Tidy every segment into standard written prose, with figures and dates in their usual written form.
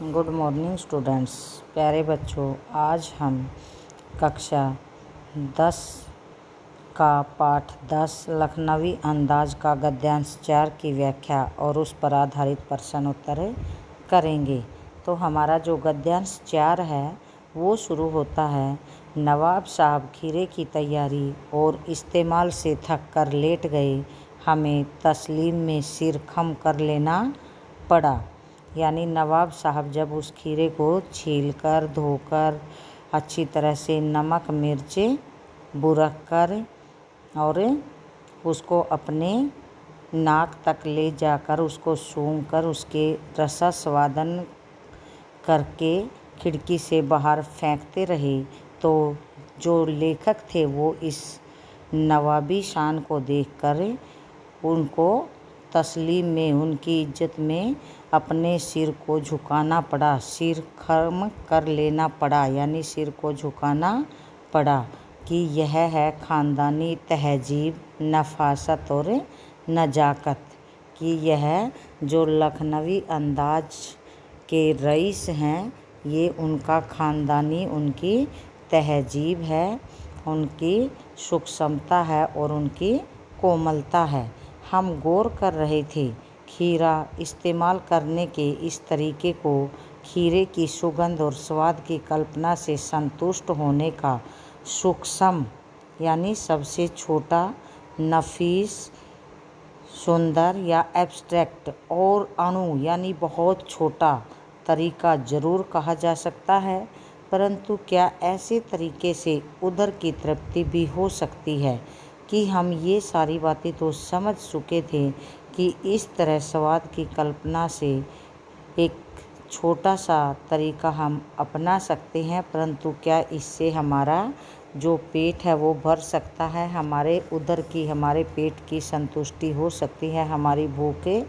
Good morning students, प्यारे बच्चों। आज हम कक्षा 10 का पाठ 10 लखनवी अंदाज का गद्यांश 4 की व्याख्या और उस पर आधारित प्रश्न उत्तर करेंगे। तो हमारा जो गद्यांश 4 है वो शुरू होता है। नवाब साहब खीरे की तैयारी और इस्तेमाल से थक कर लेट गए, हमें तस्लीम में सिर खम कर लेना पड़ा। यानी नवाब साहब जब उस खीरे को छीलकर धोकर अच्छी तरह से नमक मिर्च बुरक कर और उसको अपने नाक तक ले जाकर उसको सूंघ कर उसके रसा स्वादन करके खिड़की से बाहर फेंकते रहे, तो जो लेखक थे वो इस नवाबी शान को देखकर उनको तस्लीम में, उनकी इज्जत में अपने सिर को झुकाना पड़ा, सिर खम कर लेना पड़ा। यानी सिर को झुकाना पड़ा कि यह है ख़ानदानी तहजीब, नफासत और नजाकत, कि यह जो लखनवी अंदाज के रईस हैं ये उनका ख़ानदानी, उनकी तहजीब है, उनकी सूक्ष्मता है और उनकी कोमलता है। हम गौर कर रहे थे खीरा इस्तेमाल करने के इस तरीके को, खीरे की सुगंध और स्वाद की कल्पना से संतुष्ट होने का सूक्ष्म यानी सबसे छोटा, नफीस, सुंदर या एब्स्ट्रैक्ट और अणु यानी बहुत छोटा तरीका ज़रूर कहा जा सकता है। परंतु क्या ऐसे तरीके से उधर की तृप्ति भी हो सकती है कि हम ये सारी बातें तो समझ चुके थे कि इस तरह स्वाद की कल्पना से एक छोटा सा तरीका हम अपना सकते हैं, परंतु क्या इससे हमारा जो पेट है वो भर सकता है, हमारे उदर की, हमारे पेट की संतुष्टि हो सकती है, हमारी भूखें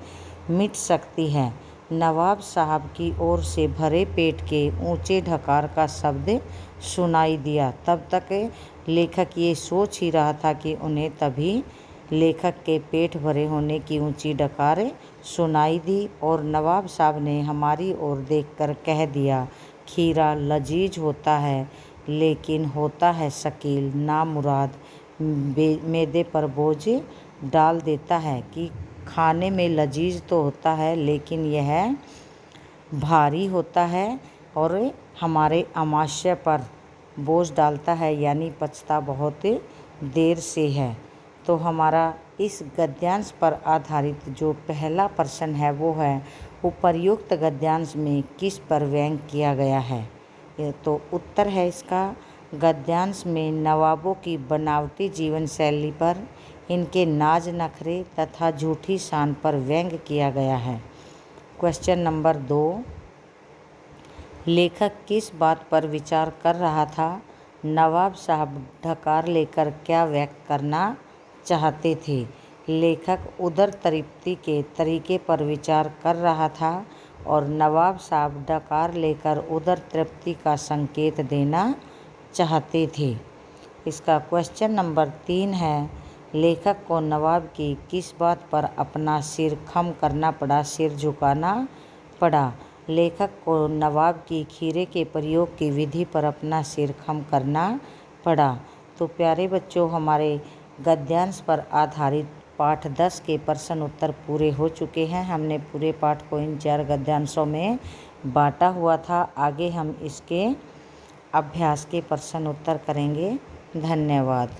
मिट सकती है। नवाब साहब की ओर से भरे पेट के ऊंचे ढकार का शब्द सुनाई दिया। तब तक लेखक ये सोच ही रहा था कि उन्हें तभी लेखक के पेट भरे होने की ऊंची डकार सुनाई दी और नवाब साहब ने हमारी ओर देखकर कह दिया, खीरा लजीज होता है लेकिन होता है शकील, नामुराद, मैदे पर बोझ डाल देता है। कि खाने में लजीज तो होता है लेकिन यह भारी होता है और हमारे आमाशय पर बोझ डालता है, यानी पचता बहुत देर से है। तो हमारा इस गद्यांश पर आधारित जो पहला प्रश्न है वो है, उपर्युक्त गद्यांश में किस पर व्यंग किया गया है। तो उत्तर है इसका, गद्यांश में नवाबों की बनावटी जीवन शैली पर, इनके नाज नखरे तथा झूठी शान पर व्यंग किया गया है। क्वेश्चन नंबर 2, लेखक किस बात पर विचार कर रहा था? नवाब साहब ढकार लेकर क्या व्यक्त करना चाहते थे? लेखक उदर तृप्ति के तरीके पर विचार कर रहा था और नवाब साहब डकार लेकर उदर तृप्ति का संकेत देना चाहते थे। इसका क्वेश्चन नंबर 3 है, लेखक को नवाब की किस बात पर अपना सिर खम करना पड़ा, सिर झुकाना पड़ा? लेखक को नवाब की खीरे के प्रयोग की विधि पर अपना सिर खम करना पड़ा। तो प्यारे बच्चों, हमारे गद्यांश पर आधारित पाठ 10 के प्रश्न उत्तर पूरे हो चुके हैं। हमने पूरे पाठ को इन 4 गद्यांशों में बांटा हुआ था। आगे हम इसके अभ्यास के प्रश्न उत्तर करेंगे। धन्यवाद।